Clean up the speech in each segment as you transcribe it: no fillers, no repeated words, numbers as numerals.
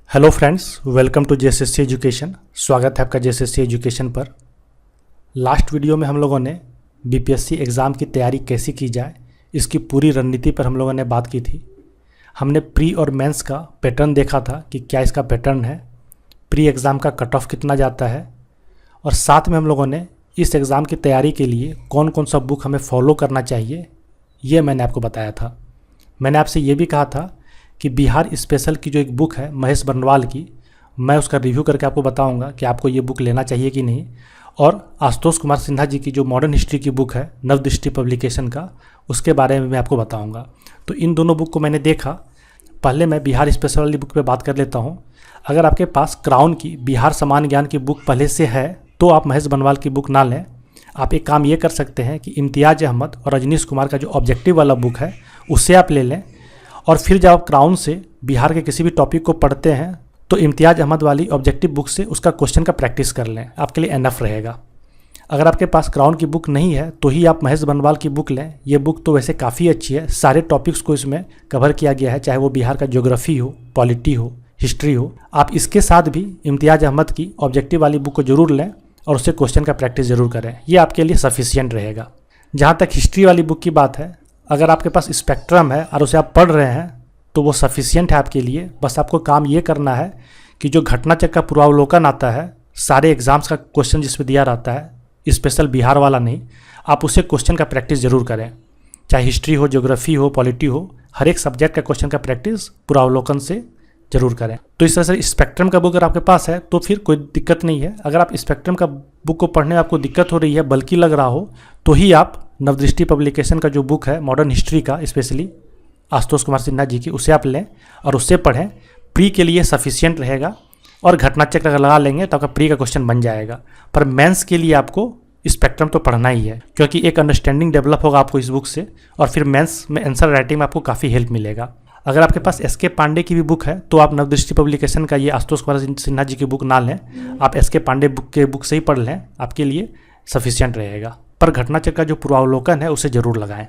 Hello friends, welcome to JSSC education. स्वागत है आपका जेएसएससी एजुकेशन पर। लास्ट वीडियो में हम लोगों ने बीपीएससी एग्ज़ाम की तैयारी कैसी की जाए इसकी पूरी रणनीति पर हम लोगों ने बात की थी। हमने प्री और मेंस का पैटर्न देखा था कि क्या इसका पैटर्न है, प्री एग्ज़ाम का कट ऑफ कितना जाता है, और साथ में हम लोगों ने इस एग्ज़ाम की तैयारी के लिए कौन कौन सा बुक हमें फॉलो करना चाहिए ये मैंने आपको बताया था। मैंने आपसे ये भी कहा था कि बिहार स्पेशल की जो एक बुक है महेश बर्नवाल की, मैं उसका रिव्यू करके आपको बताऊंगा कि आपको ये बुक लेना चाहिए कि नहीं। और आशुतोष कुमार सिन्हा जी की जो मॉडर्न हिस्ट्री की बुक है नवदृष्टि पब्लिकेशन का, उसके बारे में मैं आपको बताऊंगा। तो इन दोनों बुक को मैंने देखा। पहले मैं बिहार स्पेशल वाली बुक पे बात कर लेता हूँ। अगर आपके पास क्राउन की बिहार समान ज्ञान की बुक पहले से है तो आप महेश बर्नवाल की बुक ना लें। आप एक काम ये कर सकते हैं कि इम्तियाज़ अहमद और रजनीश कुमार का जो ऑब्जेक्टिव वाला बुक है उससे आप ले लें। और फिर जब आप क्राउन से बिहार के किसी भी टॉपिक को पढ़ते हैं तो इम्तियाज़ अहमद वाली ऑब्जेक्टिव बुक से उसका क्वेश्चन का प्रैक्टिस कर लें, आपके लिए एनफ रहेगा। अगर आपके पास क्राउन की बुक नहीं है तो ही आप महेश बर्नवाल की बुक लें। ये बुक तो वैसे काफ़ी अच्छी है, सारे टॉपिक्स को इसमें कवर किया गया है, चाहे वो बिहार का ज्योग्राफी हो, पॉलिटी हो, हिस्ट्री हो। आप इसके साथ भी इम्तियाज़ अहमद की ऑब्जेक्टिव वाली बुक को जरूर लें और उससे क्वेश्चन का प्रैक्टिस ज़रूर करें, ये आपके लिए सफिशियंट रहेगा। जहाँ तक हिस्ट्री वाली बुक की बात है, अगर आपके पास स्पेक्ट्रम है और उसे आप पढ़ रहे हैं तो वो सफिशियंट है आपके लिए। बस आपको काम ये करना है कि जो घटनाचक्र का पूर्वावलोकन आता है, सारे एग्जाम्स का क्वेश्चन जिसमें दिया रहता है, स्पेशल बिहार वाला नहीं, आप उससे क्वेश्चन का प्रैक्टिस ज़रूर करें। चाहे हिस्ट्री हो, ज्योग्राफी हो, पॉलिटी हो, हर एक सब्जेक्ट का क्वेश्चन का प्रैक्टिस पूर्वावलोकन से ज़रूर करें। तो इस तरह से स्पेक्ट्रम का बुक अगर आपके पास है तो फिर कोई दिक्कत नहीं है। अगर आप स्पेक्ट्रम का बुक को पढ़ने में आपको दिक्कत हो रही है, बल्कि लग रहा हो, तो ही आप नवदृष्टि पब्लिकेशन का जो बुक है मॉडर्न हिस्ट्री का, स्पेशली आशुतोष कुमार सिन्हा जी की, उसे आप लें और उससे पढ़ें। प्री के लिए सफिशियंट रहेगा और घटनाचक्र अगर लगा लेंगे तो आपका प्री का क्वेश्चन बन जाएगा। पर मेंस के लिए आपको स्पेक्ट्रम तो पढ़ना ही है, क्योंकि एक अंडरस्टैंडिंग डेवलप होगा आपको इस बुक से, और फिर मेंस में आंसर राइटिंग में आपको काफ़ी हेल्प मिलेगा। अगर आपके पास एस के पांडे की भी बुक है तो आप नवदृष्टि पब्लिकेशन का ये आशुतोष कुमार सिन्हा जी की बुक ना लें, आप एस के पांडे बुक से ही पढ़ लें, आपके लिए सफिशियंट रहेगा। पर घटनाचक्र का जो पूर्वावलोकन है उसे ज़रूर लगाएं।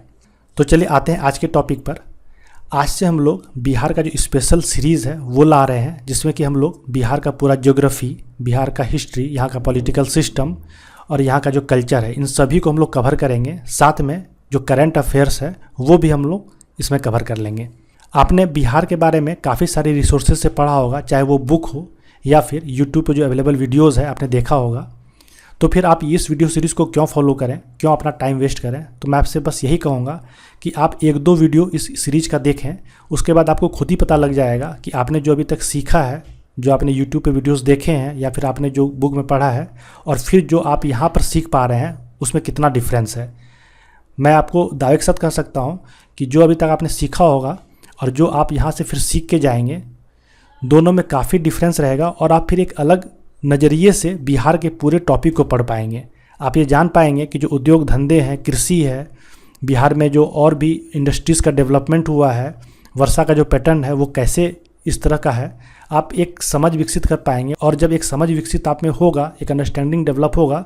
तो चलिए आते हैं आज के टॉपिक पर। आज से हम लोग बिहार का जो स्पेशल सीरीज़ है वो ला रहे हैं, जिसमें कि हम लोग बिहार का पूरा ज्योग्राफी, बिहार का हिस्ट्री, यहाँ का पॉलिटिकल सिस्टम और यहाँ का जो कल्चर है, इन सभी को हम लोग कवर करेंगे। साथ में जो करंट अफेयर्स है वो भी हम लोग इसमें कवर कर लेंगे। आपने बिहार के बारे में काफ़ी सारी रिसोर्सेज से पढ़ा होगा, चाहे वो बुक हो या फिर यूट्यूब पर जो अवेलेबल वीडियोज़ है आपने देखा होगा। तो फिर आप इस वीडियो सीरीज़ को क्यों फॉलो करें, क्यों अपना टाइम वेस्ट करें। तो मैं आपसे बस यही कहूँगा कि आप एक दो वीडियो इस सीरीज़ का देखें, उसके बाद आपको खुद ही पता लग जाएगा कि आपने जो अभी तक सीखा है, जो आपने यूट्यूब पे वीडियोस देखे हैं या फिर आपने जो बुक में पढ़ा है, और फिर जो आप यहाँ पर सीख पा रहे हैं उसमें कितना डिफरेंस है। मैं आपको दावे के साथ कह सकता हूँ कि जो अभी तक आपने सीखा होगा और जो आप यहाँ से फिर सीख के जाएंगे, दोनों में काफ़ी डिफरेंस रहेगा और आप फिर एक अलग नज़रिए से बिहार के पूरे टॉपिक को पढ़ पाएंगे। आप ये जान पाएंगे कि जो उद्योग धंधे हैं, कृषि है, बिहार में जो और भी इंडस्ट्रीज़ का डेवलपमेंट हुआ है, वर्षा का जो पैटर्न है वो कैसे इस तरह का है, आप एक समझ विकसित कर पाएंगे। और जब एक समझ विकसित आप में होगा, एक अंडरस्टैंडिंग डेवलप होगा,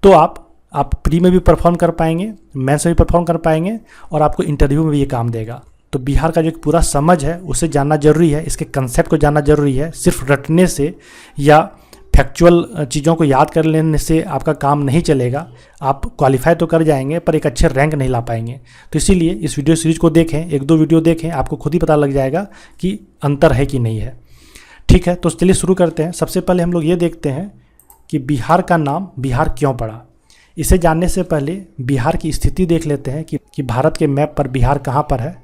तो आप प्री में भी परफॉर्म कर पाएंगे, मेंस में भी परफॉर्म कर पाएंगे और आपको इंटरव्यू में भी ये काम देगा। तो बिहार का जो एक पूरा समझ है उसे जानना जरूरी है, इसके कंसेप्ट को जानना जरूरी है। सिर्फ रटने से या फैक्चुअल चीज़ों को याद कर लेने से आपका काम नहीं चलेगा। आप क्वालिफाई तो कर जाएंगे पर एक अच्छे रैंक नहीं ला पाएंगे। तो इसीलिए इस वीडियो सीरीज को देखें, एक दो वीडियो देखें, आपको खुद ही पता लग जाएगा कि अंतर है कि नहीं है। ठीक है, तो चलिए शुरू करते हैं। सबसे पहले हम लोग ये देखते हैं कि बिहार का नाम बिहार क्यों पड़ा। इसे जानने से पहले बिहार की स्थिति देख लेते हैं कि भारत के मैप पर बिहार कहाँ पर है।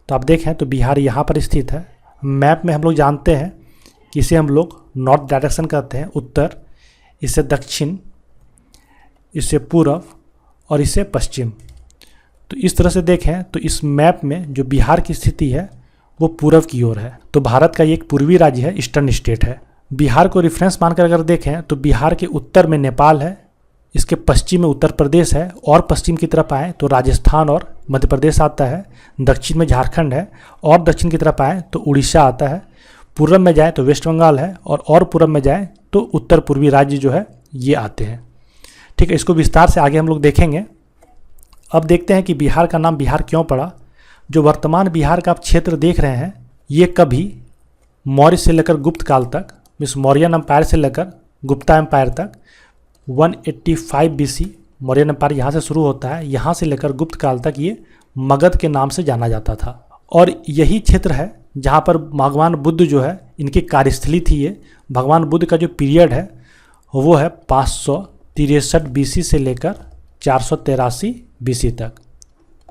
तो आप देखें तो बिहार यहाँ पर स्थित है। मैप में हम लोग जानते हैं कि इसे हम लोग नॉर्थ डायरेक्शन कहते हैं, उत्तर, इसे दक्षिण, इसे पूर्व और इसे पश्चिम। तो इस तरह से देखें तो इस मैप में जो बिहार की स्थिति है वो पूर्व की ओर है। तो भारत का ये एक पूर्वी राज्य है, ईस्टर्न स्टेट है। बिहार को रेफरेंस मानकर अगर देखें तो बिहार के उत्तर में नेपाल है, इसके पश्चिम में उत्तर प्रदेश है, और पश्चिम की तरफ आएँ तो राजस्थान और मध्य प्रदेश आता है, दक्षिण में झारखंड है, और दक्षिण की तरफ आएँ तो उड़ीसा आता है, पूर्व में जाए तो वेस्ट बंगाल है, और पूर्व में जाए तो उत्तर पूर्वी राज्य जो है ये आते हैं। ठीक है, इसको विस्तार से आगे हम लोग देखेंगे। अब देखते हैं कि बिहार का नाम बिहार क्यों पड़ा। जो वर्तमान बिहार का आप क्षेत्र देख रहे हैं ये कभी मौर्य से लेकर गुप्त काल तक, मीन्स मौर्यन एम्पायर से लेकर गुप्ता एम्पायर तक 185 बीसी मौर्यन एम्पायर यहाँ से शुरू होता है, यहाँ से लेकर गुप्त काल तक ये मगध के नाम से जाना जाता था। और यही क्षेत्र है जहाँ पर भगवान बुद्ध जो है इनकी कार्यस्थली थी। ये भगवान बुद्ध का जो पीरियड है वो है 563 बीसी से लेकर 483 बीसी तक,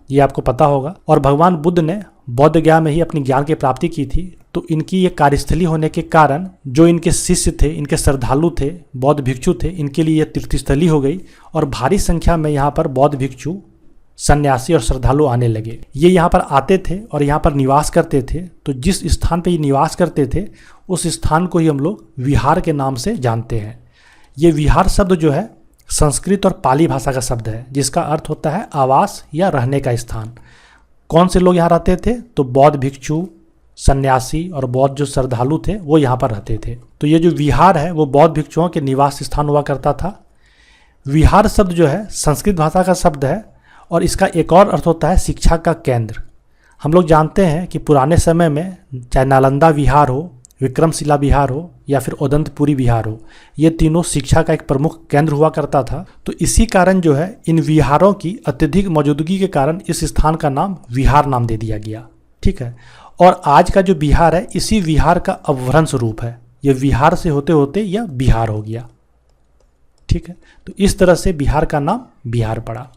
ये आपको पता होगा। और भगवान बुद्ध ने बौद्ध गया में ही अपनी ज्ञान की प्राप्ति की थी, तो इनकी ये कार्यस्थली होने के कारण जो इनके शिष्य थे, इनके श्रद्धालु थे, बौद्ध भिक्षु थे, इनके लिए यह तीर्थस्थली हो गई। और भारी संख्या में यहाँ पर बौद्ध भिक्षु, सन्यासी और श्रद्धालु आने लगे। ये यहाँ पर आते थे और यहाँ पर निवास करते थे। तो जिस स्थान पर ये निवास करते थे उस स्थान को ही हम लोग विहार के नाम से जानते हैं। ये विहार शब्द जो है संस्कृत और पाली भाषा का शब्द है, जिसका अर्थ होता है आवास या रहने का स्थान। कौन से लोग यहाँ रहते थे? तो बौद्ध भिक्षु, सन्यासी और बौद्ध जो श्रद्धालु थे वो यहाँ पर रहते थे। तो ये जो विहार है वो बौद्ध भिक्षुओं के निवास स्थान हुआ करता था। विहार शब्द जो है संस्कृत भाषा का शब्द है और इसका एक और अर्थ होता है शिक्षा का केंद्र। हम लोग जानते हैं कि पुराने समय में चाहे नालंदा विहार हो, विक्रमशिला विहार हो या फिर उदंतपुरी विहार हो, ये तीनों शिक्षा का एक प्रमुख केंद्र हुआ करता था। तो इसी कारण जो है इन विहारों की अत्यधिक मौजूदगी के कारण इस स्थान का नाम विहार नाम दे दिया गया। ठीक है। और आज का जो बिहार है इसी विहार का अपभ्रंश रूप है। ये विहार से होते होते यह बिहार हो गया। ठीक है। तो इस तरह से बिहार का नाम बिहार पड़ा।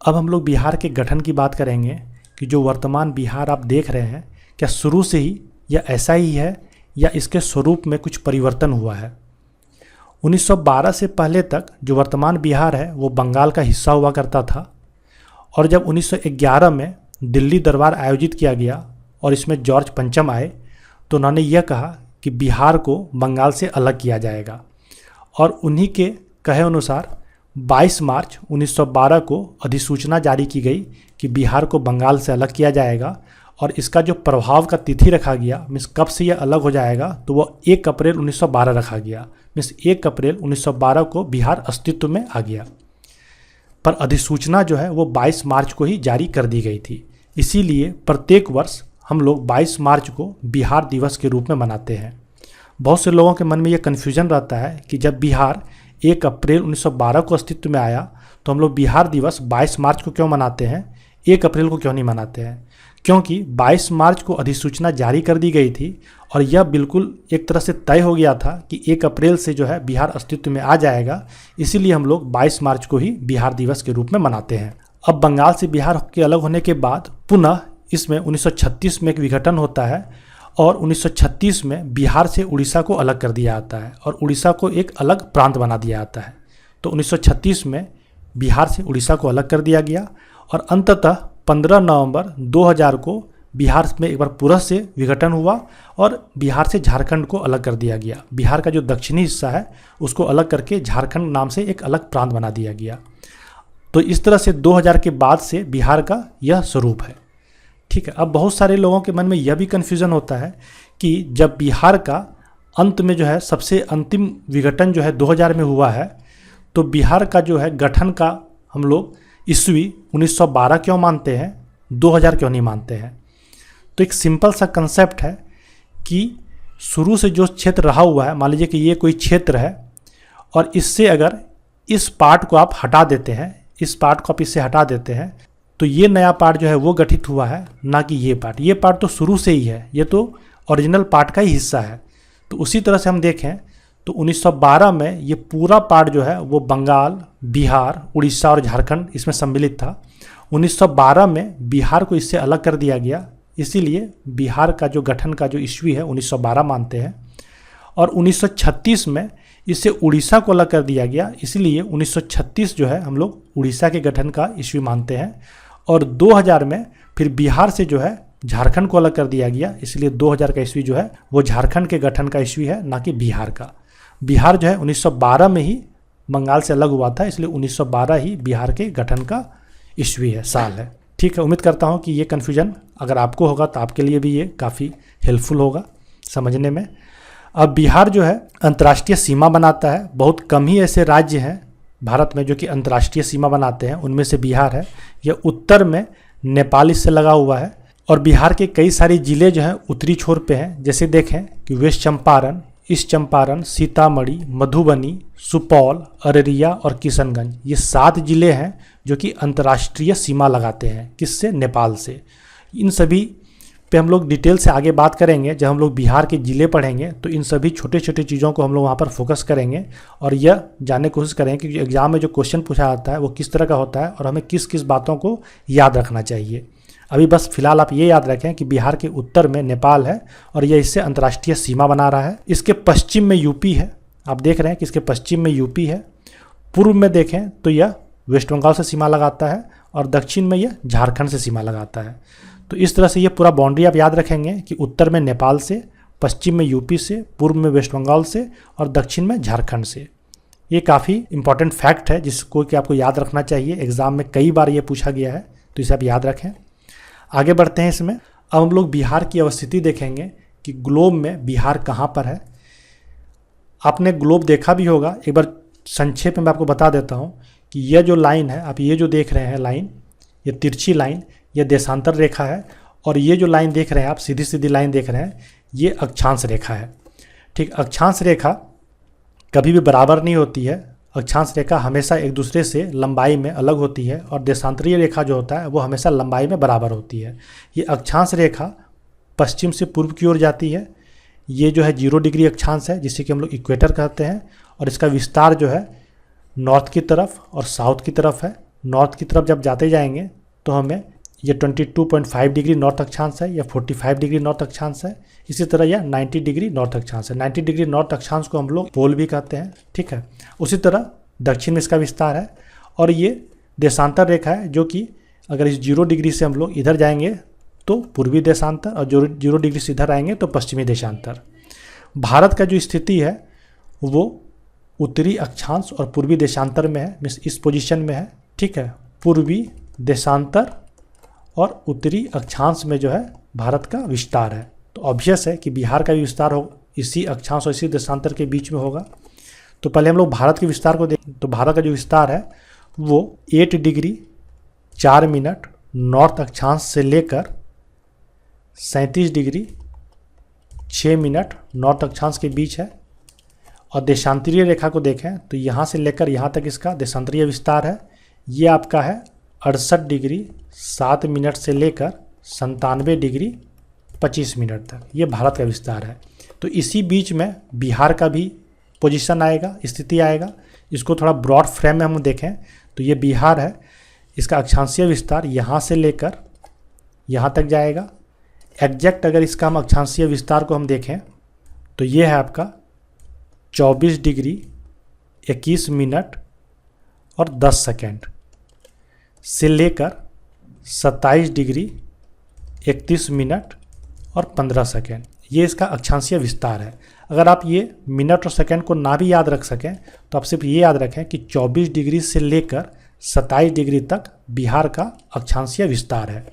अब हम लोग बिहार के गठन की बात करेंगे कि जो वर्तमान बिहार आप देख रहे हैं क्या शुरू से ही या ऐसा ही है या इसके स्वरूप में कुछ परिवर्तन हुआ है। 1912 से पहले तक जो वर्तमान बिहार है वो बंगाल का हिस्सा हुआ करता था। और जब 1911 में दिल्ली दरबार आयोजित किया गया और इसमें जॉर्ज पंचम आए तो उन्होंने यह कहा कि बिहार को बंगाल से अलग किया जाएगा। और उन्हीं के कहे अनुसार 22 मार्च 1912 को अधिसूचना जारी की गई कि बिहार को बंगाल से अलग किया जाएगा। और इसका जो प्रभाव का तिथि रखा गया, मीन्स कब से यह अलग हो जाएगा, तो वो 1 अप्रैल 1912 रखा गया। मीन्स 1 अप्रैल 1912 को बिहार अस्तित्व में आ गया। पर अधिसूचना जो है वो 22 मार्च को ही जारी कर दी गई थी। इसीलिए प्रत्येक वर्ष हम लोग 22 मार्च को बिहार दिवस के रूप में मनाते हैं। बहुत से लोगों के मन में ये कन्फ्यूजन रहता है कि जब बिहार 1 अप्रैल 1912 को अस्तित्व में आया तो हम लोग बिहार दिवस 22 मार्च को क्यों मनाते हैं, 1 अप्रैल को क्यों नहीं मनाते हैं? क्योंकि 22 मार्च को अधिसूचना जारी कर दी गई थी और यह बिल्कुल एक तरह से तय हो गया था कि 1 अप्रैल से जो है बिहार अस्तित्व में आ जाएगा। इसीलिए हम लोग 22 मार्च को ही बिहार दिवस के रूप में मनाते हैं। अब बंगाल से बिहार के अलग होने के बाद पुनः इसमें 1936 में एक विघटन होता है और 1936 में बिहार से उड़ीसा को अलग कर दिया जाता है और उड़ीसा को एक अलग प्रांत बना दिया जाता है। तो 1936 में बिहार से उड़ीसा को अलग कर दिया गया और अंततः 15 नवंबर 2000 को बिहार में एक बार पूरा से विघटन हुआ और बिहार से झारखंड को अलग कर दिया गया। बिहार का जो दक्षिणी हिस्सा है उसको अलग करके झारखंड नाम से एक अलग प्रांत बना दिया गया। तो इस तरह से 2000 के बाद से बिहार का यह स्वरूप है। ठीक है। अब बहुत सारे लोगों के मन में यह भी कन्फ्यूज़न होता है कि जब बिहार का अंत में जो है सबसे अंतिम विघटन जो है 2000 में हुआ है, तो बिहार का जो है गठन का हम लोग ईस्वी 1912 क्यों मानते हैं, 2000 क्यों नहीं मानते हैं? तो एक सिंपल सा कंसेप्ट है कि शुरू से जो क्षेत्र रहा हुआ है, मान लीजिए कि ये कोई क्षेत्र है और इससे अगर इस पार्ट को आप हटा देते हैं, इस पार्ट को आप इससे हटा देते हैं, तो ये नया पार्ट जो है वो गठित हुआ है, ना कि ये पार्ट। ये पार्ट तो शुरू से ही है, ये तो ओरिजिनल पार्ट का ही हिस्सा है। तो उसी तरह से हम देखें तो 1912 में ये पूरा पार्ट जो है वो बंगाल, बिहार, उड़ीसा और झारखंड इसमें सम्मिलित था। 1912 में बिहार को इससे अलग कर दिया गया, इसीलिए बिहार का जो गठन का जो ईस्वी है 1912 मानते हैं। और 1936 में इससे उड़ीसा को अलग कर दिया गया, इसलिए 1936 जो है हम लोग उड़ीसा के गठन का ईस्वी मानते हैं। और 2000 में फिर बिहार से जो है झारखंड को अलग कर दिया गया, इसलिए 2000 का ईस्वी जो है वो झारखंड के गठन का ईस्वी है, ना कि बिहार का। बिहार जो है 1912 में ही बंगाल से अलग हुआ था, इसलिए 1912 ही बिहार के गठन का ईस्वी है, साल है। ठीक है। उम्मीद करता हूँ कि ये कन्फ्यूजन अगर आपको होगा तो आपके लिए भी ये काफ़ी हेल्पफुल होगा समझने में। अब बिहार जो है अंतर्राष्ट्रीय सीमा बनाता है। बहुत कम ही ऐसे राज्य हैं भारत में जो कि अंतर्राष्ट्रीय सीमा बनाते हैं, उनमें से बिहार है। यह उत्तर में नेपाल इससे लगा हुआ है, और बिहार के कई सारे ज़िले जो हैं उत्तरी छोर पे हैं। जैसे देखें कि वेस्ट चंपारण, ईस्ट चंपारण, सीतामढ़ी, मधुबनी, सुपौल, अररिया और किशनगंज, ये 7 ज़िले हैं जो कि अंतर्राष्ट्रीय सीमा लगाते हैं। किससे? नेपाल से। इन सभी पे हम लोग डिटेल से आगे बात करेंगे। जब हम लोग बिहार के ज़िले पढ़ेंगे तो इन सभी छोटे छोटे चीज़ों को हम लोग वहाँ पर फोकस करेंगे और यह जानने की कोशिश करेंगे कि एग्ज़ाम में जो क्वेश्चन पूछा जाता है वो किस तरह का होता है और हमें किस किस बातों को याद रखना चाहिए। अभी बस फिलहाल आप ये याद रखें कि बिहार के उत्तर में नेपाल है और यह इससे अंतर्राष्ट्रीय सीमा बना रहा है। इसके पश्चिम में यूपी है, आप देख रहे हैं कि इसके पश्चिम में यूपी है। पूर्व में देखें तो यह वेस्ट बंगाल से सीमा लगाता है और दक्षिण में यह झारखंड से सीमा लगाता है। तो इस तरह से ये पूरा बाउंड्री आप याद रखेंगे कि उत्तर में नेपाल से, पश्चिम में यूपी से, पूर्व में वेस्ट बंगाल से और दक्षिण में झारखंड से। ये काफ़ी इंपॉर्टेंट फैक्ट है जिसको कि आपको याद रखना चाहिए। एग्ज़ाम में कई बार ये पूछा गया है, तो इसे आप याद रखें। आगे बढ़ते हैं इसमें। अब हम लोग बिहार की अवस्थिति देखेंगे कि ग्लोब में बिहार कहाँ पर है। आपने ग्लोब देखा भी होगा, एक बार संक्षेप में मैं आपको बता देता हूँ कि यह जो लाइन है, आप ये जो देख रहे हैं लाइन, ये तिरछी लाइन, ये देशांतर रेखा है और ये जो लाइन देख रहे हैं आप, सीधी सीधी लाइन देख रहे हैं, ये अक्षांश रेखा है। ठीक, अक्षांश रेखा कभी भी बराबर नहीं होती है। अक्षांश रेखा हमेशा एक दूसरे से लंबाई में अलग होती है और देशांतरीय रेखा जो होता है वो हमेशा लंबाई में बराबर होती है। ये अक्षांश रेखा पश्चिम से पूर्व की ओर जाती है। ये जो है 0 डिग्री अक्षांश है जिसे कि हम लोग इक्वेटर कहते हैं और इसका विस्तार जो है नॉर्थ की तरफ और साउथ की तरफ है। नॉर्थ की तरफ जब जाते जाएंगे तो हमें ये 22.5 डिग्री नॉर्थ अक्षांश है या 45 डिग्री नॉर्थ अक्षांश है। इसी तरह यह 90 डिग्री नॉर्थ अक्षांश है। 90 डिग्री नॉर्थ अक्षांश को हम लोग पोल भी कहते हैं। ठीक है, उसी तरह दक्षिण में इसका विस्तार है और ये देशांतर रेखा है जो कि अगर इस 0 डिग्री से हम लोग इधर जाएंगे तो पूर्वी देशांतर और 0 डिग्री से इधर आएंगे तो पश्चिमी देशांतर। भारत का जो स्थिति है वो उत्तरी अक्षांश और पूर्वी देशांतर में है, इस पोजीशन में है। ठीक है, पूर्वी देशांतर और उत्तरी अक्षांश में जो है भारत का विस्तार है। तो ऑब्वियस है कि बिहार का भी विस्तार हो इसी अक्षांश और इसी देशांतर के बीच में होगा। तो पहले हम लोग भारत के विस्तार को देखें। तो भारत का जो विस्तार है वो 8 डिग्री 4 मिनट नॉर्थ अक्षांश से लेकर 37 डिग्री 6 मिनट नॉर्थ अक्षांश के बीच है। और देशांतरीय रेखा को देखें तो यहाँ से लेकर यहाँ तक इसका देशांतरीय विस्तार है। ये आपका है 68 डिग्री 7 मिनट से लेकर 97 डिग्री 25 मिनट तक। ये भारत का विस्तार है। तो इसी बीच में बिहार का भी पोजीशन आएगा, स्थिति आएगा। इसको थोड़ा ब्रॉड फ्रेम में हम देखें तो ये बिहार है, इसका अक्षांशीय विस्तार यहाँ से लेकर यहाँ तक जाएगा। एग्जैक्ट अगर इसका हम अक्षांशीय विस्तार को हम देखें तो ये है आपका 24 डिग्री 21 मिनट और 10 सेकेंड से लेकर 27 डिग्री 31 मिनट और 15 सेकेंड। ये इसका अक्षांशीय विस्तार है। अगर आप ये मिनट और सेकेंड को ना भी याद रख सकें तो आप सिर्फ ये याद रखें कि 24 डिग्री से लेकर 27 डिग्री तक बिहार का अक्षांशीय विस्तार है।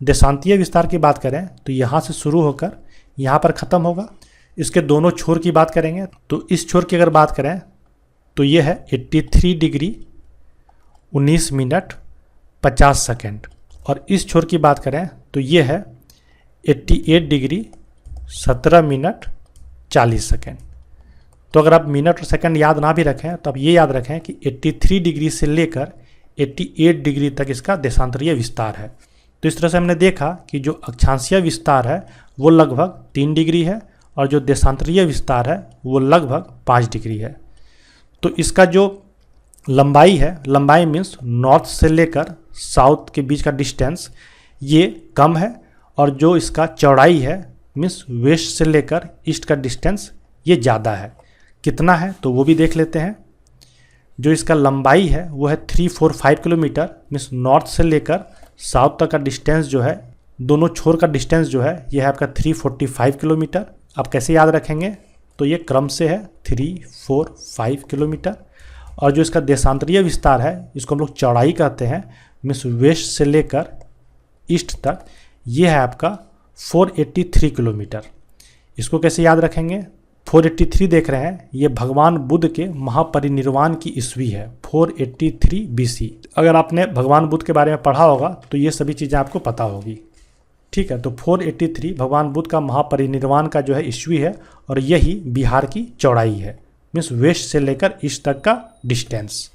देशांतीय विस्तार की बात करें तो यहाँ से शुरू होकर यहाँ पर ख़त्म होगा। इसके दोनों छोर की बात करेंगे तो इस छोर की अगर बात करें तो ये है 83 डिग्री 19 मिनट 50 सेकेंड और इस छोर की बात करें तो ये है 88 डिग्री 17 मिनट 40 सेकेंड। तो अगर आप मिनट और सेकंड याद ना भी रखें तो आप ये याद रखें कि 83 डिग्री से लेकर 88 डिग्री तक इसका देशांतरीय विस्तार है। तो इस तरह से हमने देखा कि जो अक्षांशीय विस्तार है वो लगभग 3 डिग्री है और जो देशांतरीय विस्तार है वो लगभग 5 डिग्री है। तो इसका जो लंबाई है, लंबाई मीन्स नॉर्थ से लेकर साउथ के बीच का डिस्टेंस, ये कम है और जो इसका चौड़ाई है मीन्स वेस्ट से लेकर ईस्ट का डिस्टेंस ये ज़्यादा है। कितना है तो वो भी देख लेते हैं। जो इसका लंबाई है वो है 345 किलोमीटर, मीन्स नॉर्थ से लेकर साउथ तक का डिस्टेंस जो है, दोनों छोर का डिस्टेंस जो है ये है आपका 345 किलोमीटर। आप कैसे याद रखेंगे तो ये क्रम से है 345 किलोमीटर। और जो इसका देशांतरीय विस्तार है इसको हम लोग चौड़ाई कहते हैं, मीन्स वेस्ट से लेकर ईस्ट तक, ये है आपका 483 किलोमीटर। इसको कैसे याद रखेंगे, 483 देख रहे हैं, ये भगवान बुद्ध के महापरिनिर्वाण की ईस्वी है, 483 BC। अगर आपने भगवान बुद्ध के बारे में पढ़ा होगा तो ये सभी चीज़ें आपको पता होगी। ठीक है। तो 483 भगवान बुद्ध का महापरिनिर्वाण का जो है ईस्वी है और यही बिहार की चौड़ाई है, मीन्स वेस्ट से लेकर ईस्ट तक का डिस्टेंस।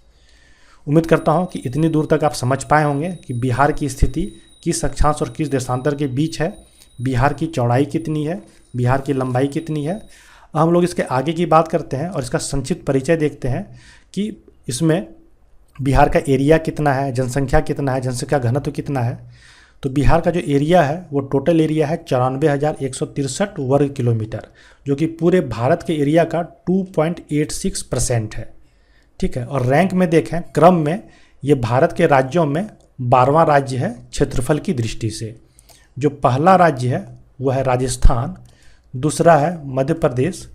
उम्मीद करता हूँ कि इतनी दूर तक आप समझ पाए होंगे कि बिहार की स्थिति किस अक्षांश और किस देशांतर के बीच है, बिहार की चौड़ाई कितनी है, बिहार की लंबाई कितनी है। अब हम लोग इसके आगे की बात करते हैं और इसका संक्षिप्त परिचय देखते हैं कि इसमें बिहार का एरिया कितना है, जनसंख्या कितना है, जनसंख्या घनत्व कितना है। तो बिहार का जो एरिया है वो टोटल एरिया है 94,163 वर्ग किलोमीटर, जो कि पूरे भारत के एरिया का 2.86% है। ठीक है। और रैंक में देखें, क्रम में ये भारत के राज्यों में 12वां राज्य है क्षेत्रफल की दृष्टि से। जो पहला राज्य है वह है राजस्थान, दूसरा है मध्य प्रदेश,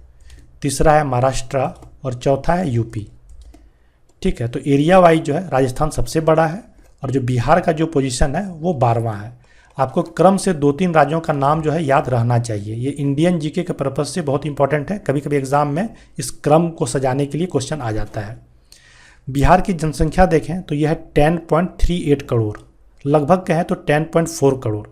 तीसरा है महाराष्ट्र और चौथा है यूपी। ठीक है। तो एरिया वाइज जो है राजस्थान सबसे बड़ा है और जो बिहार का जो पोजीशन है वो 12वां है। आपको क्रम से 2-3 राज्यों का नाम जो है याद रहना चाहिए। ये इंडियन जीके के पर्पज़ से बहुत इंपॉर्टेंट है, कभी कभी एग्जाम में इस क्रम को सजाने के लिए क्वेश्चन आ जाता है। बिहार की जनसंख्या देखें तो यह है 10.38 करोड़, लगभग कहें तो 10.4 करोड़।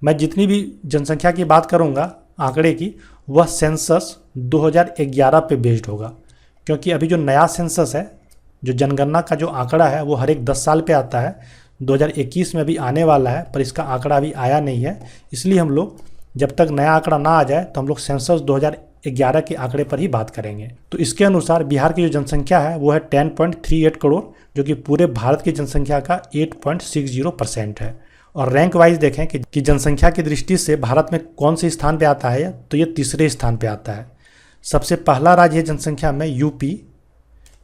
मैं जितनी भी जनसंख्या की बात करूंगा आंकड़े की, वह सेंसस 2011 पे बेस्ड होगा, क्योंकि अभी जो नया सेंसस है, जो जनगणना का जो आंकड़ा है वो हर एक 10 साल पे आता है। 2021 में अभी आने वाला है पर इसका आंकड़ा अभी आया नहीं है, इसलिए हम लोग जब तक नया आंकड़ा ना आ जाए तो हम लोग सेंसस 2011 के आंकड़े पर ही बात करेंगे। तो इसके अनुसार बिहार की जो जनसंख्या है वो है 10.38 करोड़, जो कि पूरे भारत की जनसंख्या का 8.60% है। और रैंक वाइज देखें कि जनसंख्या की दृष्टि से भारत में कौन से स्थान पे आता है, तो ये तीसरे स्थान पे आता है। सबसे पहला राज्य है जनसंख्या में यूपी,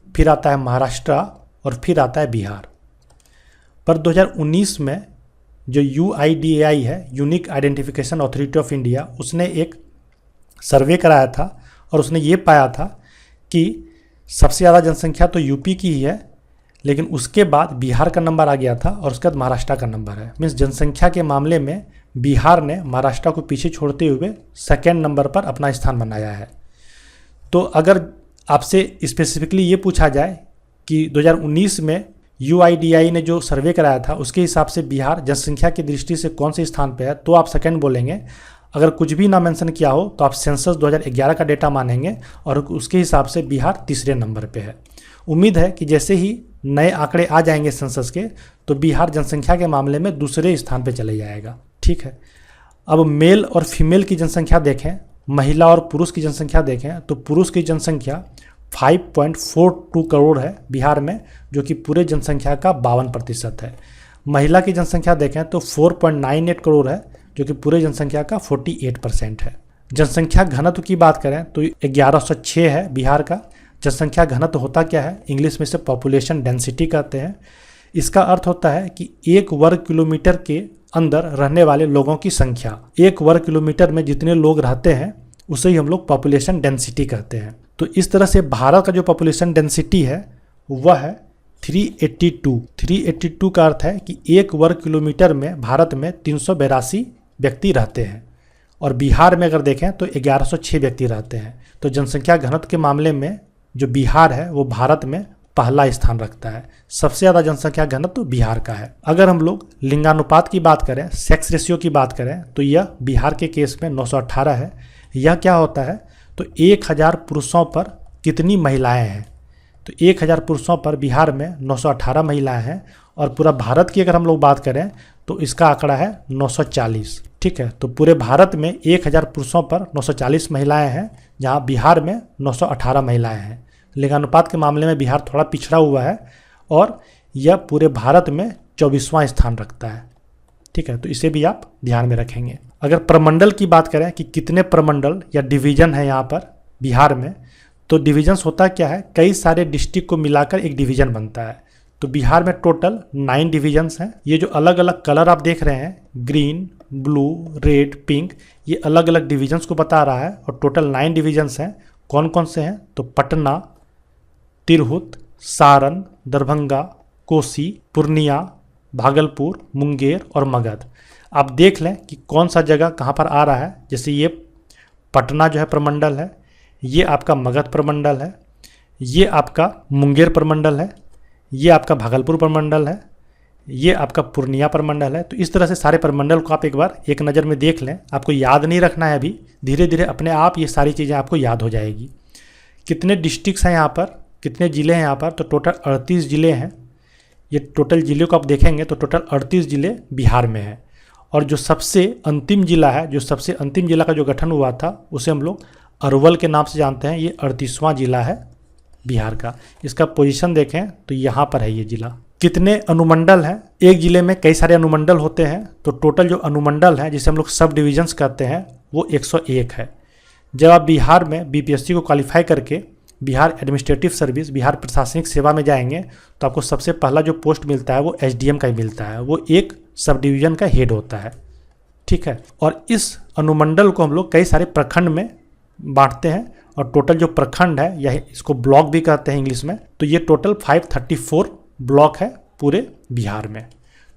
फिर आता है महाराष्ट्र और फिर आता है बिहार। पर 2019 में जो UIDAI है, unique identification authority of India, उसने एक सर्वे कराया था और उसने ये पाया था कि सबसे ज़्यादा जनसंख्या तो यूपी की ही है, लेकिन उसके बाद बिहार का नंबर आ गया था और उसके बाद महाराष्ट्र का नंबर है। मीन्स जनसंख्या के मामले में बिहार ने महाराष्ट्र को पीछे छोड़ते हुए सेकेंड नंबर पर अपना स्थान बनाया है। तो अगर आपसे स्पेसिफिकली ये पूछा जाए कि 2019 में UIDAI ने जो सर्वे कराया था उसके हिसाब से बिहार जनसंख्या की दृष्टि से कौन से स्थान पे है, तो आप सेकंड बोलेंगे। अगर कुछ भी ना मेंशन किया हो तो आप सेंसस 2011 का डेटा मानेंगे और उसके हिसाब से बिहार तीसरे नंबर पे है। उम्मीद है कि जैसे ही नए आंकड़े आ जाएंगे सेंसस के तो बिहार जनसंख्या के मामले में दूसरे स्थान पे चले जाएगा। ठीक है। अब मेल और फीमेल की जनसंख्या देखें, महिला और पुरुष की जनसंख्या देखें, तो पुरुष की जनसंख्या 5.42 करोड़ है बिहार में, जो कि पूरे जनसंख्या का 52% है। महिला की जनसंख्या देखें तो 4.98 करोड़ है, जो कि पूरे जनसंख्या का 48% है। जनसंख्या घनत्व की बात करें तो 1106 है बिहार का। जनसंख्या घनत्व होता क्या है, इंग्लिश में से पॉपुलेशन डेंसिटी कहते हैं। इसका अर्थ होता है कि 1 वर्ग किलोमीटर के अंदर रहने वाले लोगों की संख्या, 1 वर्ग किलोमीटर में जितने लोग रहते हैं उसे ही हम लोग पॉपुलेशन डेंसिटी कहते हैं। तो इस तरह से भारत का जो पॉपुलेशन डेंसिटी है वह है 382। 382 का अर्थ है कि 1 वर्ग किलोमीटर में भारत में 382 व्यक्ति रहते हैं और बिहार में अगर देखें तो 1106 व्यक्ति रहते हैं। तो जनसंख्या घनत्व के मामले में जो बिहार है वो भारत में पहला स्थान रखता है। सबसे ज़्यादा जनसंख्या घनत्व तो बिहार का है। अगर हम लोग लिंगानुपात की बात करें, सेक्स रेशियो की बात करें, तो यह बिहार के केस में 918 है। यह क्या होता है, तो 1000 पुरुषों पर कितनी महिलाएं हैं, तो 1000 पुरुषों पर बिहार में 918 महिलाएं हैं। और पूरा भारत की अगर हम लोग बात करें तो इसका आंकड़ा है 940। ठीक है। तो पूरे भारत में 1000 पुरुषों पर 940 महिलाएं हैं, जहां बिहार में 918 महिलाएं हैं। लिंगानुपात के मामले में बिहार थोड़ा पिछड़ा हुआ है और यह पूरे भारत में 24वां स्थान रखता है। ठीक है। तो इसे भी आप ध्यान में रखेंगे। अगर प्रमंडल की बात करें कि कितने प्रमंडल या डिवीजन है यहाँ पर बिहार में, तो डिवीजन्स होता क्या है, कई सारे डिस्ट्रिक्ट को मिलाकर एक डिवीजन बनता है। तो बिहार में टोटल 9 डिवीजन्स हैं। ये जो अलग अलग कलर आप देख रहे हैं, ग्रीन, ब्लू, रेड, पिंक, ये अलग अलग डिवीजन्स को बता रहा है और टोटल 9 डिवीजन्स हैं। कौन कौन से हैं, तो पटना, तिरहुत, सारण, दरभंगा, कोसी, पूर्णिया, भागलपुर, मुंगेर और मगध। आप देख लें कि कौन सा जगह कहाँ पर आ रहा है। जैसे ये पटना जो है प्रमंडल है, ये आपका मगध प्रमंडल है, ये आपका मुंगेर प्रमंडल है, ये आपका भागलपुर प्रमंडल है, ये आपका पूर्णिया प्रमंडल है। तो इस तरह से सारे प्रमंडल को आप एक बार एक नज़र में देख लें। आपको याद नहीं रखना है, अभी धीरे धीरे अपने आप ये सारी चीज़ें आपको याद हो जाएगी। कितने डिस्ट्रिक्ट्स हैं यहाँ पर, कितने ज़िले हैं यहाँ पर, तो टोटल 38 ज़िले हैं। ये टोटल ज़िले को आप देखेंगे तो टोटल 38 ज़िले बिहार में हैं। और जो सबसे अंतिम ज़िला है, जो सबसे अंतिम ज़िला का जो गठन हुआ था उसे हम लोग अरवल के नाम से जानते हैं। ये 38वां ज़िला है बिहार का। इसका पोजीशन देखें तो यहाँ पर है ये ज़िला। कितने अनुमंडल हैं, एक ज़िले में कई सारे अनुमंडल होते हैं। तो टोटल जो अनुमंडल हैं जिसे हम लोग सब डिविजन्स कहते हैं वो 101 है। जब आप बिहार में बीपीएससी को क्वालिफाई करके बिहार एडमिनिस्ट्रेटिव सर्विस, बिहार प्रशासनिक सेवा में जाएंगे तो आपको सबसे पहला जो पोस्ट मिलता है वो एसडीएम का ही मिलता है। वो एक सब डिवीज़न का हेड होता है, ठीक है। और इस अनुमंडल को हम लोग कई सारे प्रखंड में बांटते हैं। और टोटल जो प्रखंड है, यह इसको ब्लॉक भी कहते हैं इंग्लिश में, तो ये टोटल 534 ब्लॉक है पूरे बिहार में।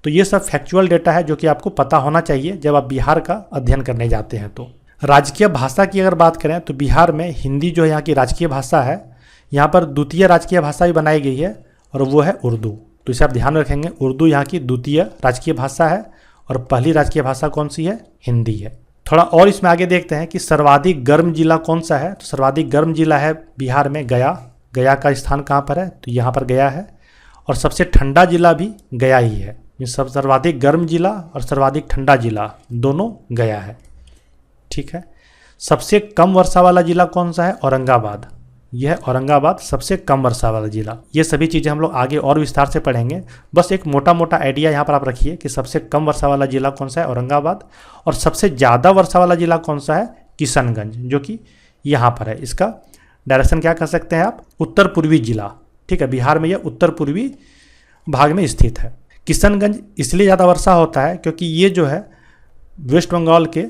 तो ये सब फैक्चुअल डेटा है जो कि आपको पता होना चाहिए जब आप बिहार का अध्ययन करने जाते हैं। तो राजकीय भाषा की अगर बात करें तो बिहार में हिंदी जो यहाँ की राजकीय भाषा है, यहाँ पर द्वितीय राजकीय भाषा भी बनाई गई है और वो है उर्दू। तो इसे आप ध्यान रखेंगे, उर्दू यहाँ की द्वितीय राजकीय भाषा है और पहली राजकीय भाषा कौन सी है, हिंदी है। थोड़ा और इसमें आगे देखते हैं कि सर्वाधिक गर्म जिला कौन सा है। तो सर्वाधिक गर्म जिला है बिहार में गया। गया का स्थान कहाँ पर है, तो यहाँ पर गया है। और सबसे ठंडा जिला भी गया ही है। ये सब सर्वाधिक गर्म जिला और सर्वाधिक ठंडा जिला दोनों गया है, ठीक है। सबसे कम वर्षा वाला जिला कौन सा है, औरंगाबाद। यह है औरंगाबाद सबसे कम वर्षा वाला जिला। ये सभी चीज़ें हम लोग आगे और विस्तार से पढ़ेंगे। बस एक मोटा मोटा आइडिया यहाँ पर आप रखिए कि सबसे कम वर्षा वाला जिला कौन सा है, औरंगाबाद। और सबसे ज़्यादा वर्षा वाला जिला कौन सा है, किशनगंज, जो कि यहाँ पर है। इसका डायरेक्शन क्या कह सकते हैं आप, उत्तर पूर्वी जिला, ठीक है। बिहार में यह उत्तर पूर्वी भाग में स्थित है। किशनगंज इसलिए ज़्यादा वर्षा होता है क्योंकि ये जो है वेस्ट बंगाल के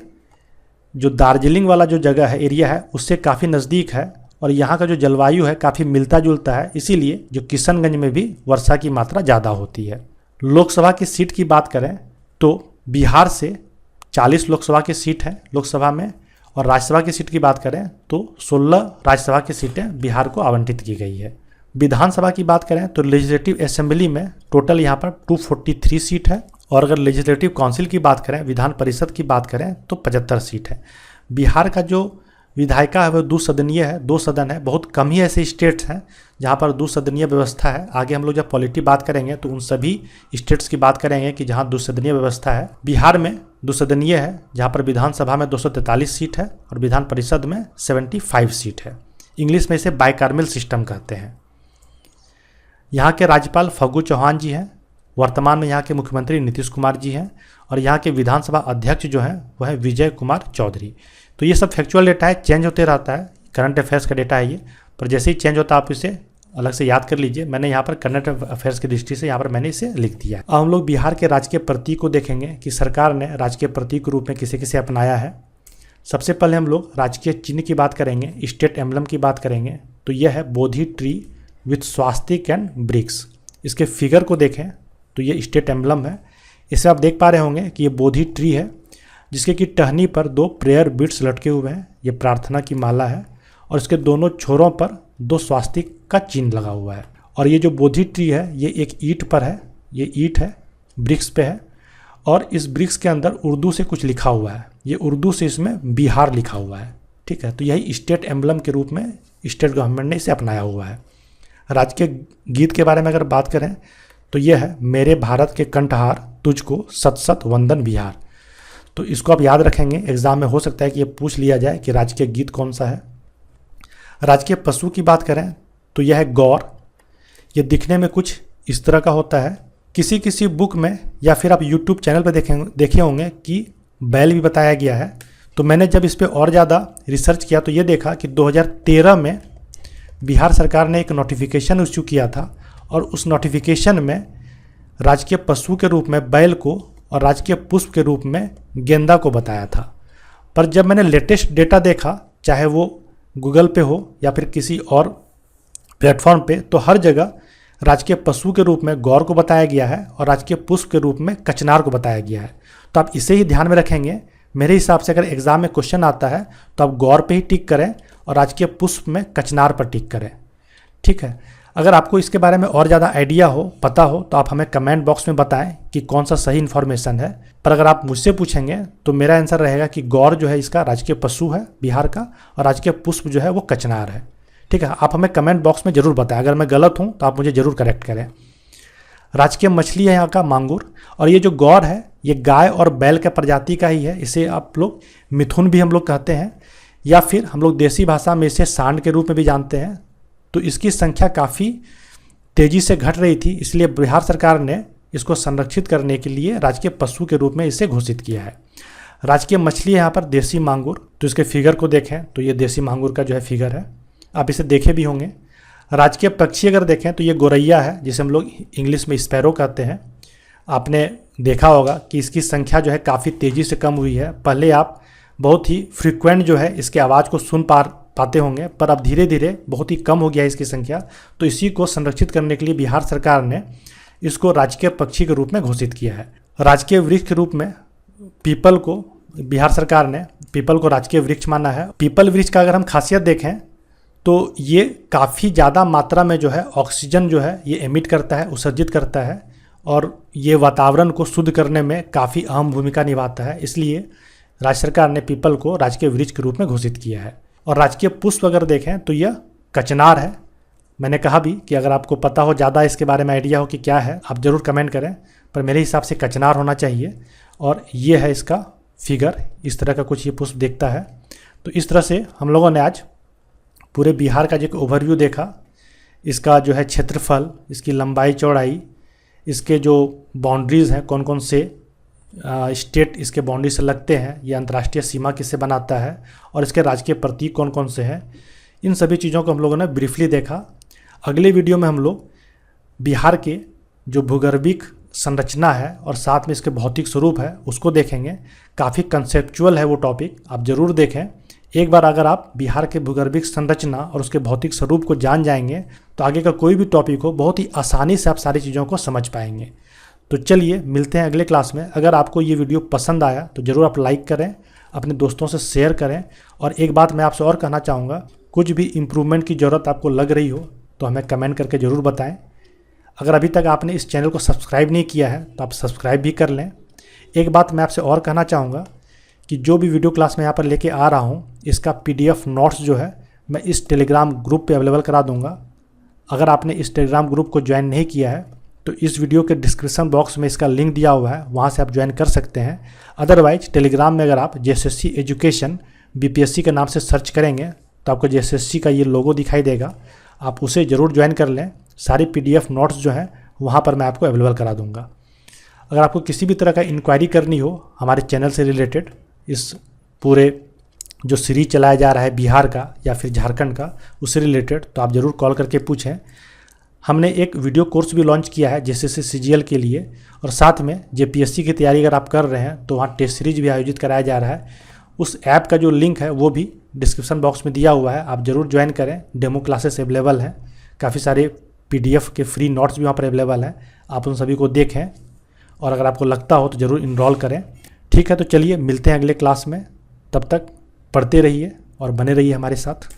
जो दार्जिलिंग वाला जो जगह है, एरिया है, उससे काफ़ी नज़दीक है। और यहाँ का जो जलवायु है काफ़ी मिलता जुलता है, इसीलिए जो किशनगंज में भी वर्षा की मात्रा ज़्यादा होती है। लोकसभा की सीट की बात करें तो बिहार से 40 लोकसभा की सीट है लोकसभा में। और राज्यसभा की सीट की बात करें तो 16 राज्यसभा की सीटें बिहार को आवंटित की गई है। विधानसभा की बात करें तो लेजिस्लेटिव असेंबली में टोटल यहाँ पर 243 सीट है। और अगर लेजिस्लेटिव काउंसिल की बात करें, विधान परिषद की बात करें तो 75 सीट है। बिहार का जो विधायिका है वह 2 सदनीय है, 2 सदन है। बहुत कम ही ऐसे स्टेट्स हैं जहाँ पर 2 सदनीय व्यवस्था है। आगे हम लोग जब पॉलिटी बात करेंगे तो उन सभी स्टेट्स की बात करेंगे कि जहाँ 2 सदनीय व्यवस्था है। बिहार में 2 सदनीय है जहाँ पर विधानसभा में 243 सीट है और विधान परिषद में 75 सीट है। इंग्लिश में इसे बाइकार्मल सिस्टम कहते हैं। यहाँ के राज्यपाल फागू चौहान जी हैं। वर्तमान में यहाँ के मुख्यमंत्री नीतीश कुमार जी हैं। और यहाँ के विधानसभा अध्यक्ष जो हैं वह है विजय कुमार चौधरी। तो ये सब फैक्चुअल डेटा है, चेंज होते रहता है, करंट अफेयर्स का डेटा है ये। पर जैसे ही चेंज होता है आप इसे अलग से याद कर लीजिए। मैंने यहाँ पर करंट अफेयर्स की दृष्टि से यहाँ पर मैंने इसे लिख दिया है। अब हम लोग बिहार के राजकीय प्रतीक को देखेंगे कि सरकार ने राजकीय प्रतीक के रूप में किसे किसे अपनाया है। सबसे पहले हम लोग राजकीय चिन्ह की बात करेंगे, स्टेट एम्बलम की बात करेंगे। तो यह है Bodhi tree with swastika and bricks. इसके फिगर को देखें तो ये स्टेट एम्बलम है। इसे आप देख पा रहे होंगे कि ये बोधि ट्री है जिसके की टहनी पर 2 प्रेयर बीड्स लटके हुए हैं। ये प्रार्थना की माला है और इसके दोनों छोरों पर 2 स्वास्तिक का चिन्ह लगा हुआ है। और ये जो बोधि ट्री है ये एक ईंट पर है, ये ईंट है, ब्रिक्स पे है। और इस ब्रिक्स के अंदर उर्दू से कुछ लिखा हुआ है। ये उर्दू से इसमें बिहार लिखा हुआ है, ठीक है। तो यही स्टेट एम्बलम के रूप में स्टेट गवर्नमेंट ने इसे अपनाया हुआ है। राजकीय गीत के बारे में अगर बात करें तो यह है मेरे भारत के कंठहार तुझको सत सत वंदन बिहार। तो इसको आप याद रखेंगे, एग्जाम में हो सकता है कि ये पूछ लिया जाए कि राजकीय गीत कौन सा है। राजकीय पशु की बात करें तो यह है गौर। ये दिखने में कुछ इस तरह का होता है। किसी किसी बुक में या फिर आप यूट्यूब चैनल पर देखे होंगे कि बैल भी बताया गया है। तो मैंने जब इस पर और ज़्यादा रिसर्च किया तो ये देखा कि 2013 में बिहार सरकार ने एक नोटिफिकेशन इश्यू किया था और उस नोटिफिकेशन में राजकीय पशु के रूप में बैल को और राजकीय पुष्प के रूप में गेंदा को बताया था। पर जब मैंने लेटेस्ट डेटा देखा, चाहे वो गूगल पे हो या फिर किसी और प्लेटफॉर्म पे, तो हर जगह राजकीय पशु के रूप में गौर को बताया गया है और राजकीय पुष्प के रूप में कचनार को बताया गया है। तो आप इसे ही ध्यान में रखेंगे। मेरे हिसाब से अगर एग्जाम में क्वेश्चन आता है तो आप गौर पे ही टिक करें और राजकीय पुष्प में कचनार पर टिक करें, ठीक है। अगर आपको इसके बारे में और ज़्यादा आइडिया हो, पता हो, तो आप हमें कमेंट बॉक्स में बताएं कि कौन सा सही इन्फॉर्मेशन है। पर अगर आप मुझसे पूछेंगे तो मेरा आंसर रहेगा कि गौर जो है इसका राजकीय पशु है बिहार का, और राजकीय पुष्प जो है वो कचनार है। ठीक है, आप हमें कमेंट बॉक्स में ज़रूर बताएं। अगर मैं गलत हूँ तो आप मुझे ज़रूर करेक्ट करें। राजकीय मछली है यहाँ का मांगुर, और ये जो गौर है ये गाय और बैल के प्रजाति का ही है। इसे आप लोग मिथुन भी हम लोग कहते हैं, या फिर हम लोग देसी भाषा में इसे सांड के रूप में भी जानते हैं। तो इसकी संख्या काफ़ी तेज़ी से घट रही थी, इसलिए बिहार सरकार ने इसको संरक्षित करने के लिए राजकीय पशु के रूप में इसे घोषित किया है। राजकीय मछली है यहाँ पर देसी मांगुर। तो इसके फिगर को देखें तो ये देसी मांगुर का जो है फिगर है, आप इसे देखे भी होंगे। राजकीय पक्षी अगर देखें तो ये गोरैया है, जिसे हम लोग इंग्लिश में स्पैरो कहते हैं। आपने देखा होगा कि इसकी संख्या जो है काफ़ी तेज़ी से कम हुई है। पहले आप बहुत ही फ्रीक्वेंट जो है इसके आवाज़ को सुन पाते होंगे, पर अब धीरे धीरे बहुत ही कम हो गया है इसकी संख्या। तो इसी को संरक्षित करने के लिए बिहार सरकार ने इसको राजकीय पक्षी के रूप में घोषित किया है। राजकीय वृक्ष के रूप में पीपल को, बिहार सरकार ने पीपल को राजकीय वृक्ष माना है। पीपल वृक्ष का अगर हम खासियत देखें तो ये काफ़ी ज़्यादा मात्रा में जो है ऑक्सीजन जो है ये एमिट करता है, उत्सर्जित करता है, और ये वातावरण को शुद्ध करने में काफ़ी अहम भूमिका निभाता है। इसलिए राज्य सरकार ने पीपल को राजकीय वृक्ष के रूप में घोषित किया है। और राजकीय पुष्प अगर देखें तो यह कचनार है। मैंने कहा भी कि अगर आपको पता हो, ज़्यादा इसके बारे में आइडिया हो कि क्या है, आप ज़रूर कमेंट करें, पर मेरे हिसाब से कचनार होना चाहिए। और ये है इसका फिगर, इस तरह का कुछ ये पुष्प देखता है। तो इस तरह से हम लोगों ने आज पूरे बिहार का जो एक ओवरव्यू देखा, इसका जो है क्षेत्रफल, इसकी लंबाई चौड़ाई, इसके जो बाउंड्रीज़ हैं, कौन कौन से स्टेट इसके बाउंड्री से लगते हैं, ये अंतर्राष्ट्रीय सीमा किससे बनाता है, और इसके राजकीय प्रतीक कौन कौन से हैं, इन सभी चीज़ों को हम लोगों ने ब्रीफली देखा। अगले वीडियो में हम लोग बिहार के जो भूगर्भिक संरचना है और साथ में इसके भौतिक स्वरूप है उसको देखेंगे। काफ़ी कंसेप्चुअल है वो टॉपिक, आप ज़रूर देखें। एक बार अगर आप बिहार के भूगर्भिक संरचना और उसके भौतिक स्वरूप को जान जाएंगे तो आगे का कोई भी टॉपिक हो बहुत ही आसानी से आप सारी चीज़ों को समझ पाएंगे। तो चलिए मिलते हैं अगले क्लास में। अगर आपको ये वीडियो पसंद आया तो ज़रूर आप लाइक करें, अपने दोस्तों से शेयर करें। और एक बात मैं आपसे और कहना चाहूँगा, कुछ भी इम्प्रूवमेंट की ज़रूरत आपको लग रही हो तो हमें कमेंट करके ज़रूर बताएं। अगर अभी तक आपने इस चैनल को सब्सक्राइब नहीं किया है तो आप सब्सक्राइब भी कर लें। एक बात मैं आपसे और कहना चाहूँगा कि जो भी वीडियो क्लास मैं यहाँ पर लेके आ रहा हूँ, इसका PDF नोट्स जो है मैं इस टेलीग्राम ग्रुप पे अवेलेबल करा दूँगा। अगर आपने इस टेलीग्राम ग्रुप को ज्वाइन नहीं किया है तो इस वीडियो के डिस्क्रिप्शन बॉक्स में इसका लिंक दिया हुआ है, वहाँ से आप ज्वाइन कर सकते हैं। अदरवाइज टेलीग्राम में अगर आप JSSC एजुकेशन BPSC के नाम से सर्च करेंगे तो आपको JSSC का ये लोगो दिखाई देगा, आप उसे ज़रूर ज्वाइन कर लें। सारी PDF नोट्स जो हैं वहाँ पर मैं आपको अवेलेबल करा दूँगा। अगर आपको किसी भी तरह का इंक्वायरी करनी हो हमारे चैनल से रिलेटेड, इस पूरे जो सीरीज चलाया जा रहा है बिहार का या फिर झारखंड का, उससे रिलेटेड, तो आप ज़रूर कॉल करके पूछें। हमने एक वीडियो कोर्स भी लॉन्च किया है JSSC CGL के लिए, और साथ में JPSC की तैयारी अगर आप कर रहे हैं तो वहाँ टेस्ट सीरीज भी आयोजित कराया जा रहा है। उस ऐप का जो लिंक है वो भी डिस्क्रिप्शन बॉक्स में दिया हुआ है, आप ज़रूर ज्वाइन करें। डेमो क्लासेस अवेलेबल हैं, काफ़ी सारे PDF के फ्री नोट्स भी वहाँ पर अवेलेबल हैं, आप उन सभी को देखें और अगर आपको लगता हो तो ज़रूर इनरोल करें। ठीक है, तो चलिए मिलते हैं अगले क्लास में। तब तक पढ़ते रहिए और बने रहिए हमारे साथ।